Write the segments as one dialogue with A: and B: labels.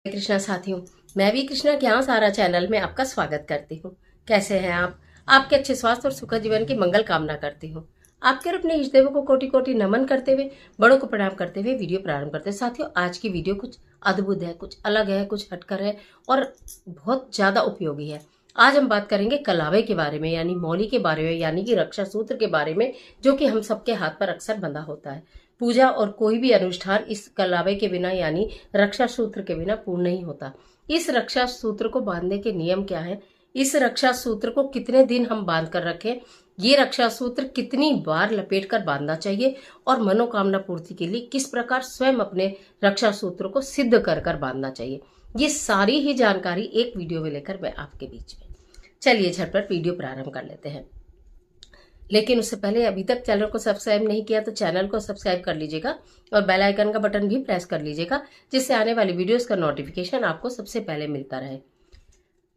A: कृष्णा साथियों, मैं भी कृष्णा ज्ञान सारा चैनल में आपका स्वागत करती हूँ। कैसे हैं आप? आपके अच्छे स्वास्थ्य और सुखद जीवन की मंगल कामना करती हूँ। आपके और अपने इष्ट देवों को कोटि कोटि नमन करते हुए, बड़ों को प्रणाम करते हुए वीडियो प्रारंभ करते हैं। साथियों, आज की वीडियो कुछ अद्भुत है, कुछ अलग है, कुछ हटकर है और बहुत ज्यादा उपयोगी है। आज हम बात करेंगे कलावे के बारे में, यानी मौली के बारे में, यानी कि रक्षा सूत्र के बारे में, जो कि हम सबके हाथ पर अक्सर बंधा होता है। पूजा और कोई भी अनुष्ठान इस कलावे के बिना यानी रक्षा सूत्र के बिना पूर्ण नहीं होता। इस रक्षा सूत्र को बांधने के नियम क्या है? इस रक्षा सूत्र को कितने दिन हम बांध कर रखें? ये रक्षा सूत्र कितनी बार लपेट कर बांधना चाहिए? और मनोकामना पूर्ति के लिए किस प्रकार स्वयं अपने रक्षा सूत्र को सिद्ध कर कर बांधना चाहिए? ये सारी ही जानकारी एक वीडियो में लेकर मैं आपके बीच में। चलिए झटपट वीडियो प्रारंभ कर लेते हैं। लेकिन उससे पहले अभी तक चैनल को सब्सक्राइब नहीं किया तो चैनल को सब्सक्राइब कर लीजिएगा और बेल आइकन का बटन भी प्रेस कर लीजिएगा, जिससे आने वाली वीडियोस का नोटिफिकेशन आपको सबसे पहले मिलता रहे।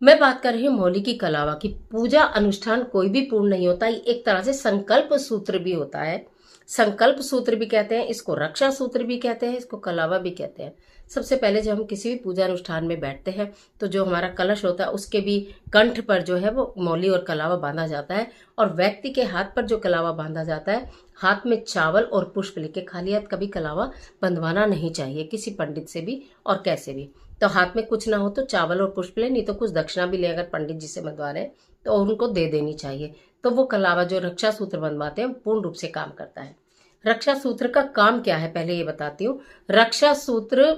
A: मैं बात कर रही हूँ मौली की कलावा की। पूजा अनुष्ठान कोई भी पूर्ण नहीं होता, एक तरह से संकल्प सूत्र भी होता है। संकल्प सूत्र भी कहते हैं इसको, रक्षा सूत्र भी कहते हैं इसको, कलावा भी कहते हैं। सबसे पहले जब हम किसी भी पूजा अनुष्ठान में बैठते हैं तो जो हमारा कलश होता है उसके भी कंठ पर जो है वो मौली और कलावा बांधा जाता है, और व्यक्ति के हाथ पर जो कलावा बांधा जाता है, हाथ में चावल और पुष्प लेके, खाली हाथ कभी कलावा बंधवाना नहीं चाहिए किसी पंडित से भी और कैसे भी। तो हाथ में कुछ ना हो तो चावल और पुष्प ले, नहीं तो कुछ दक्षिणा भी ले, अगर पंडित जी से बंधवा रहे हैं तो उनको दे देनी चाहिए। तो वो कलावा जो रक्षा सूत्र बनवाते हैं पूर्ण रूप से काम करता है। रक्षा सूत्र का काम क्या है पहले ये बताती हूँ। रक्षा सूत्र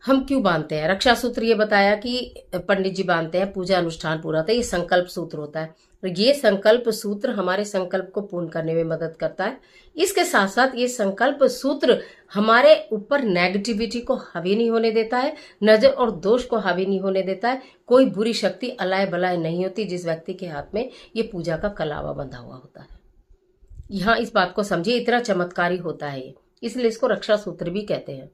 A: हम क्यों बांधते हैं? रक्षा सूत्र ये बताया कि पंडित जी बांधते हैं, पूजा अनुष्ठान पूरा होता है, ये संकल्प सूत्र होता है। और ये संकल्प सूत्र हमारे संकल्प को पूर्ण करने में मदद करता है। इसके साथ साथ ये संकल्प सूत्र हमारे ऊपर नेगेटिविटी को हावी नहीं होने देता है, नजर और दोष को हावी नहीं होने देता है। कोई बुरी शक्ति अलाय बलाय नहीं होती जिस व्यक्ति के हाथ में ये पूजा का कलावा बंधा हुआ होता है। यहाँ इस बात को समझिए, इतना चमत्कारी होता है ये, इसलिए इसको रक्षा सूत्र भी कहते हैं।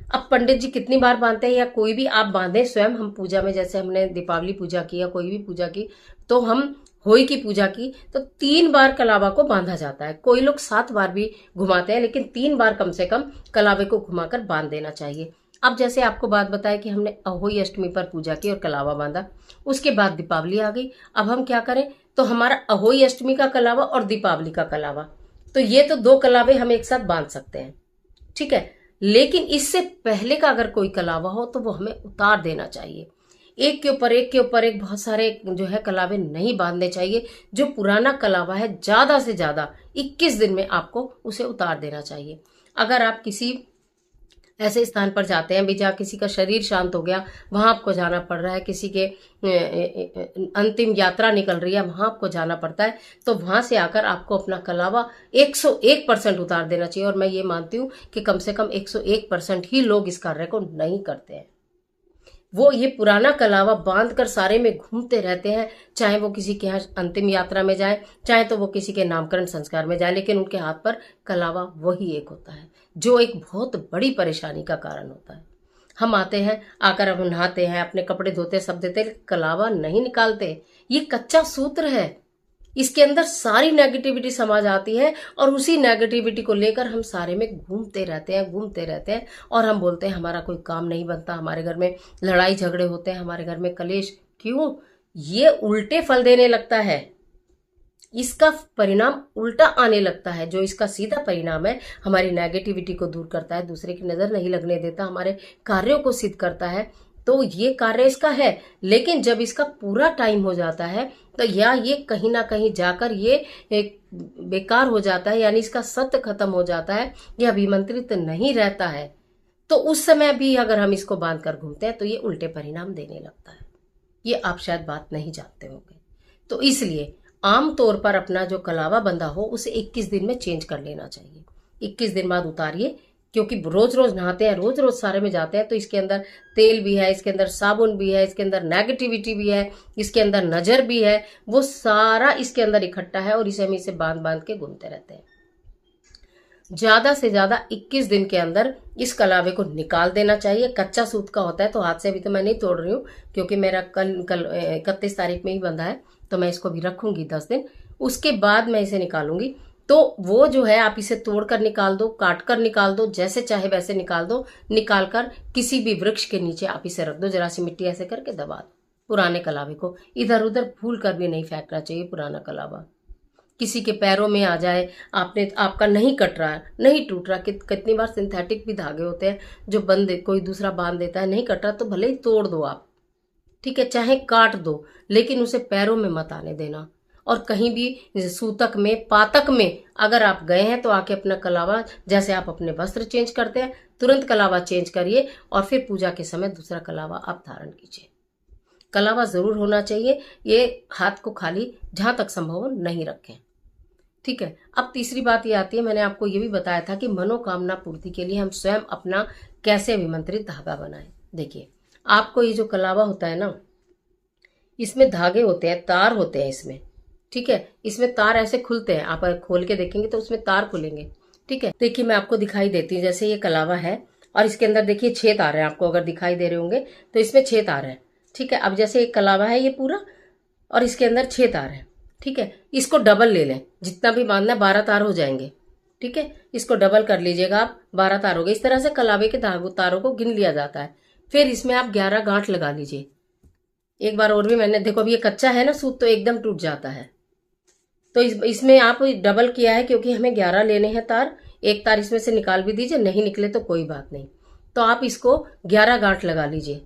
A: अब पंडित जी कितनी बार बांधते हैं या कोई भी आप बांधे स्वयं, हम पूजा में जैसे हमने दीपावली पूजा की या कोई भी पूजा की, तो हम होई की पूजा की तो 3 बार कलावा को बांधा जाता है। कोई लोग 7 बार भी घुमाते हैं, लेकिन 3 बार कम से कम कलावे को घुमाकर बांध देना चाहिए। अब जैसे आपको बात बताया कि हमने अहोई अष्टमी पर पूजा की और कलावा बांधा, उसके बाद दीपावली आ गई। अब हम क्या करें? तो हमारा अहोई अष्टमी का कलावा और दीपावली का कलावा, तो ये तो 2 कलावे हम एक साथ बांध सकते हैं, ठीक है। लेकिन इससे पहले का अगर कोई कलावा हो तो वो हमें उतार देना चाहिए। एक के ऊपर एक के ऊपर एक बहुत सारे जो है कलावे नहीं बांधने चाहिए। जो पुराना कलावा है ज्यादा से ज्यादा 21 दिन में आपको उसे उतार देना चाहिए। अगर आप किसी ऐसे स्थान पर जाते हैं भी जहाँ किसी का शरीर शांत हो गया, वहां आपको जाना पड़ रहा है, किसी के अंतिम यात्रा निकल रही है, वहां आपको जाना पड़ता है, तो वहां से आकर आपको अपना कलावा 101% उतार देना चाहिए। और मैं ये मानती हूँ कि कम से कम 101% ही लोग इस कार्य को नहीं करते हैं। वो ये पुराना कलावा बांध कर सारे में घूमते रहते हैं, चाहे वो किसी के यहाँ अंतिम यात्रा में जाए, चाहे तो वो किसी के नामकरण संस्कार में जाए, लेकिन उनके हाथ पर कलावा वही एक होता है, जो एक बहुत बड़ी परेशानी का कारण होता है। हम आते हैं, आकर हम नहाते हैं, अपने कपड़े धोते, सब देते, कलावा नहीं निकालते। ये कच्चा सूत्र है, इसके अंदर सारी नेगेटिविटी समा जाती है और उसी नेगेटिविटी को लेकर हम सारे में घूमते रहते हैं और हम बोलते हैं हमारा कोई काम नहीं बनता, हमारे घर में लड़ाई झगड़े होते हैं, हमारे घर में कलेश। क्यों? ये उल्टे फल देने लगता है, इसका परिणाम उल्टा आने लगता है। जो इसका सीधा परिणाम है, हमारी नेगेटिविटी को दूर करता है, दूसरे की नजर नहीं लगने देता, हमारे कार्यों को सिद्ध करता है, तो ये कार्य इसका है। लेकिन जब इसका पूरा टाइम हो जाता है तो या ये कहीं ना कहीं जाकर ये एक बेकार हो जाता है, यानी इसका सत्य खत्म हो जाता है, यह अभिमंत्रित नहीं रहता है, तो उस समय भी अगर हम इसको बांध कर घूमते हैं तो ये उल्टे परिणाम देने लगता है। ये आप शायद बात नहीं जानते होंगे। तो इसलिए आमतौर पर अपना जो कलावा बंधा हो उसे 21 दिन में चेंज कर लेना चाहिए। 21 दिन बाद उतारिए, क्योंकि रोज रोज नहाते हैं, रोज रोज सारे में जाते हैं, तो इसके अंदर तेल भी है, इसके अंदर साबुन भी है, इसके अंदर नेगेटिविटी भी है, इसके अंदर नजर भी है, वो सारा इसके अंदर इकट्ठा है और इसे हम इसे बांध बांध के घूमते रहते हैं। ज्यादा से ज्यादा 21 दिन के अंदर इस कलावे को निकाल देना चाहिए। कच्चा सूत का होता है तो हाथ से भी तो मैं नहीं तोड़ रही हूँ, क्योंकि मेरा कल 31 तारीख में ही बंधा है, तो मैं इसको भी रखूंगी 10 दिन, उसके बाद मैं इसे निकालूंगी। तो वो जो है आप इसे तोड़कर निकाल दो, काट कर निकाल दो, जैसे चाहे वैसे निकाल दो। निकाल कर किसी भी वृक्ष के नीचे आप इसे रख दो, जरा सी मिट्टी ऐसे करके दबा दो। पुराने कलावे को इधर उधर भूल कर भी नहीं फेंकना चाहिए। पुराना कलावा किसी के पैरों में आ जाए, आपका नहीं कट रहा है, नहीं टूट रहा, कितनी बार सिंथेटिक भी धागे होते हैं जो कोई दूसरा बांध देता है, नहीं कट रहा तो भले ही तोड़ दो आप, ठीक है, चाहे काट दो, लेकिन उसे पैरों में मत आने देना। और कहीं भी सूतक में, पातक में अगर आप गए हैं तो आके अपना कलावा, जैसे आप अपने वस्त्र चेंज करते हैं, तुरंत कलावा चेंज करिए और फिर पूजा के समय दूसरा कलावा आप धारण कीजिए। कलावा जरूर होना चाहिए, ये हाथ को खाली जहां तक संभव हो नहीं रखें, ठीक है। अब तीसरी बात ये आती है, मैंने आपको ये भी बताया था कि मनोकामना पूर्ति के लिए हम स्वयं अपना कैसे अभिमंत्रित धागा बनाएं। देखिए, आपको ये जो कलावा होता है ना, इसमें धागे होते हैं, तार होते हैं इसमें, ठीक है। इसमें तार ऐसे खुलते हैं, आप खोल के देखेंगे तो उसमें तार खुलेंगे, ठीक है। देखिए मैं आपको दिखाई देती हूँ, जैसे ये कलावा है और इसके अंदर देखिए 6 तार हैं, आपको अगर दिखाई दे रहे होंगे तो इसमें 6 तार है, ठीक है। अब जैसे एक कलावा है ये पूरा और इसके अंदर 6 तार है, ठीक है। इसको डबल ले लें, जितना भी बांधना है 12 तार हो जाएंगे, ठीक है। इसको डबल कर लीजिएगा आप, 12 तार हो गए। इस तरह से कलावे के तारों को गिन लिया जाता है। फिर इसमें आप 11 गांठ लगा लीजिए। एक बार और भी मैंने, देखो अभी ये कच्चा है ना सूत, तो एकदम टूट जाता है। तो इसमें आप डबल किया है क्योंकि हमें 11 लेने हैं तार। एक तार इसमें से निकाल भी दीजिए, नहीं निकले तो कोई बात नहीं। तो आप इसको 11 गांठ लगा लीजिए,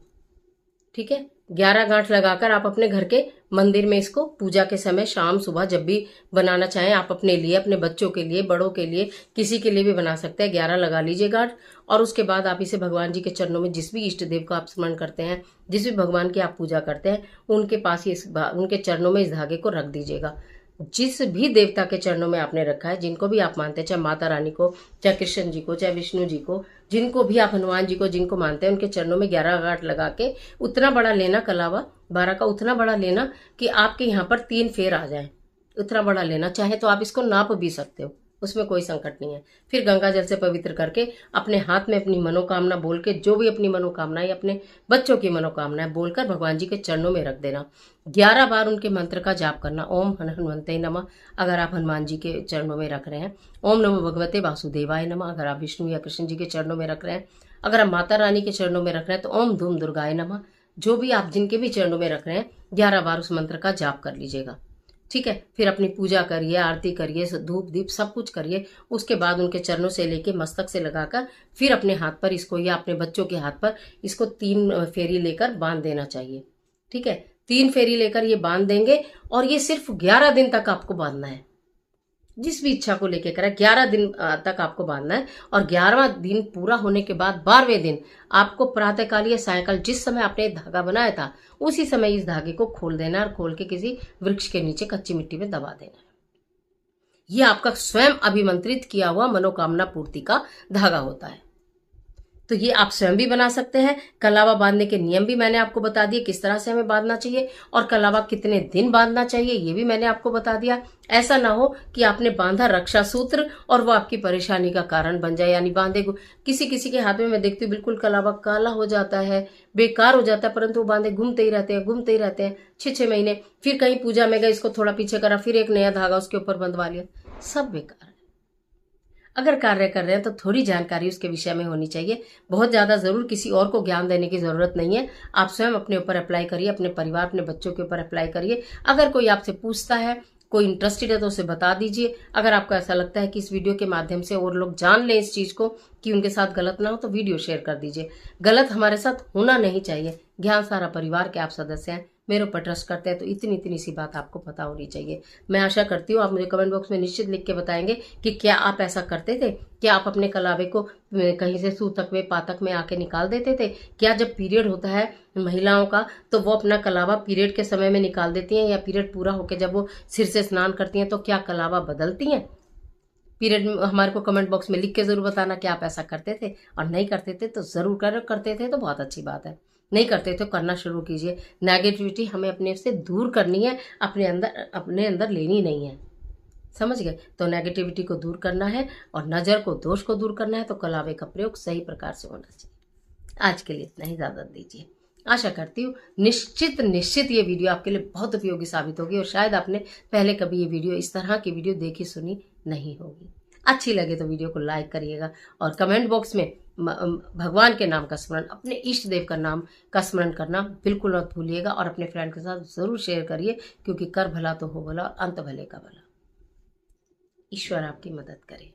A: ठीक है। 11 गांठ लगाकर आप अपने घर के मंदिर में इसको पूजा के समय, शाम सुबह जब भी बनाना चाहें आप, अपने लिए, अपने बच्चों के लिए, बड़ों के लिए, किसी के लिए भी बना सकते हैं। 11 लगा लीजिए गांठ। और उसके बाद आप इसे भगवान जी के चरणों में, जिस भी इष्ट देव को आप स्मरण करते हैं, जिस भी भगवान की आप पूजा करते हैं, उनके पास ही उनके चरणों में इस धागे को रख दीजिएगा। जिस भी देवता के चरणों में आपने रखा है, जिनको भी आप मानते हैं, चाहे माता रानी को, चाहे कृष्ण जी को, चाहे विष्णु जी को, जिनको भी आप, हनुमान जी को, जिनको मानते हैं, उनके चरणों में 11 गांठ लगा के उतना बड़ा लेना कलावा, 12 का उतना बड़ा लेना कि आपके यहाँ पर 3 फेर आ जाए, उतना बड़ा लेना। चाहे तो आप इसको नाप भी सकते हो, उसमें कोई संकट नहीं है। फिर गंगा जल से पवित्र करके अपने हाथ में अपनी मनोकामना बोल के, जो भी अपनी मनोकामना या अपने बच्चों की मनोकामना है बोलकर भगवान जी के चरणों में रख देना। 11 बार उनके मंत्र का जाप करना। ओम हनुमंते नमः अगर आप हनुमान जी के चरणों में रख रहे हैं, ओम नमो भगवते वासुदेवाय नमः अगर आप विष्णु या कृष्ण जी के चरणों में रख रहे हैं, अगर आप माता रानी के चरणों में रख रहे हैं तो ओम धूम दुर्गाय नमः। जो भी आप जिनके भी चरणों में रख रहे हैं, 11 बार उस मंत्र का जाप कर लीजिएगा, ठीक है। फिर अपनी पूजा करिए, आरती करिए, धूप दीप सब कुछ करिए। उसके बाद उनके चरणों से लेके मस्तक से लगाकर फिर अपने हाथ पर इसको, या अपने बच्चों के हाथ पर इसको 3 फेरी लेकर बांध देना चाहिए, ठीक है। 3 फेरी लेकर ये बांध देंगे और ये सिर्फ 11 दिन तक आपको बांधना है। जिस भी इच्छा को लेके करें, 11 दिन तक आपको बांधना है। और 11वां दिन पूरा होने के बाद 12वें दिन आपको प्रातःकाल या सायंकाल, जिस समय आपने धागा बनाया था उसी समय इस धागे को खोल देना और खोल के किसी वृक्ष के नीचे कच्ची मिट्टी में दबा देना है। यह आपका स्वयं अभिमंत्रित किया हुआ मनोकामना पूर्ति का धागा होता है। तो ये आप स्वयं भी बना सकते हैं। कलावा बांधने के नियम भी मैंने आपको बता दिए, किस तरह से हमें बांधना चाहिए, और कलावा कितने दिन बांधना चाहिए ये भी मैंने आपको बता दिया। ऐसा ना हो कि आपने बांधा रक्षा सूत्र और वो आपकी परेशानी का कारण बन जाए। यानी बांधे, किसी किसी के हाथ में मैं देखती हूँ बिल्कुल कलावा काला हो जाता है, बेकार हो जाता है, परंतु वो बांधे घूमते ही रहते हैं, घूमते ही रहते हैं 6-6 महीने। फिर कहीं पूजा में गए, इसको थोड़ा पीछे करा, फिर एक नया धागा उसके ऊपर बंधवा लिया, सब बेकार। अगर कार्य कर रहे हैं तो थोड़ी जानकारी उसके विषय में होनी चाहिए। बहुत ज्यादा जरूर किसी और को ज्ञान देने की जरूरत नहीं है। आप स्वयं अपने ऊपर अप्लाई करिए, अपने परिवार, अपने बच्चों के ऊपर अप्लाई करिए। अगर कोई आपसे पूछता है, कोई इंटरेस्टेड है तो उसे बता दीजिए। अगर आपको ऐसा लगता है कि इस वीडियो के माध्यम से और लोग जान लें इस चीज को कि उनके साथ गलत ना हो, तो वीडियो शेयर कर दीजिए। गलत हमारे साथ होना नहीं चाहिए। ज्ञान सारा परिवार के आप सदस्य हैं, मेरे ऊपर ट्रस्ट करते हैं, तो इतनी सी बात आपको पता होनी चाहिए। मैं आशा करती हूँ आप मुझे कमेंट बॉक्स में निश्चित लिख के बताएंगे कि क्या आप ऐसा करते थे, क्या आप अपने कलावे को कहीं से सूतक में, पातक में आके निकाल देते थे, क्या जब पीरियड होता है महिलाओं का तो वो अपना कलावा पीरियड के समय में निकाल देती हैं, या पीरियड पूरा होकर जब वो सिर से स्नान करती हैं तो क्या कलावा बदलती हैं पीरियड में? हमारे को कमेंट बॉक्स में लिख के जरूर बताना कि आप ऐसा करते थे, और नहीं करते थे तो जरूर करते थे तो बहुत अच्छी बात है, नहीं करते तो करना शुरू कीजिए। नेगेटिविटी हमें अपने से दूर करनी है, अपने अंदर लेनी नहीं है, समझ गए? तो नेगेटिविटी को दूर करना है और नजर को, दोष को दूर करना है, तो कलावे का प्रयोग सही प्रकार से होना चाहिए। आज के लिए इतना ही, इजाजत दीजिए। आशा करती हूँ निश्चित ये वीडियो आपके लिए बहुत उपयोगी साबित होगी, और शायद आपने पहले कभी ये वीडियो, इस तरह की वीडियो देखी सुनी नहीं होगी। अच्छी लगे तो वीडियो को लाइक करिएगा और कमेंट बॉक्स में भगवान के नाम का स्मरण, अपने इष्ट देव का नाम का स्मरण करना बिल्कुल मत भूलिएगा और अपने फ्रेंड के साथ जरूर शेयर करिए, क्योंकि कर भला तो हो भला और अंत भले का भला। ईश्वर आपकी मदद करे।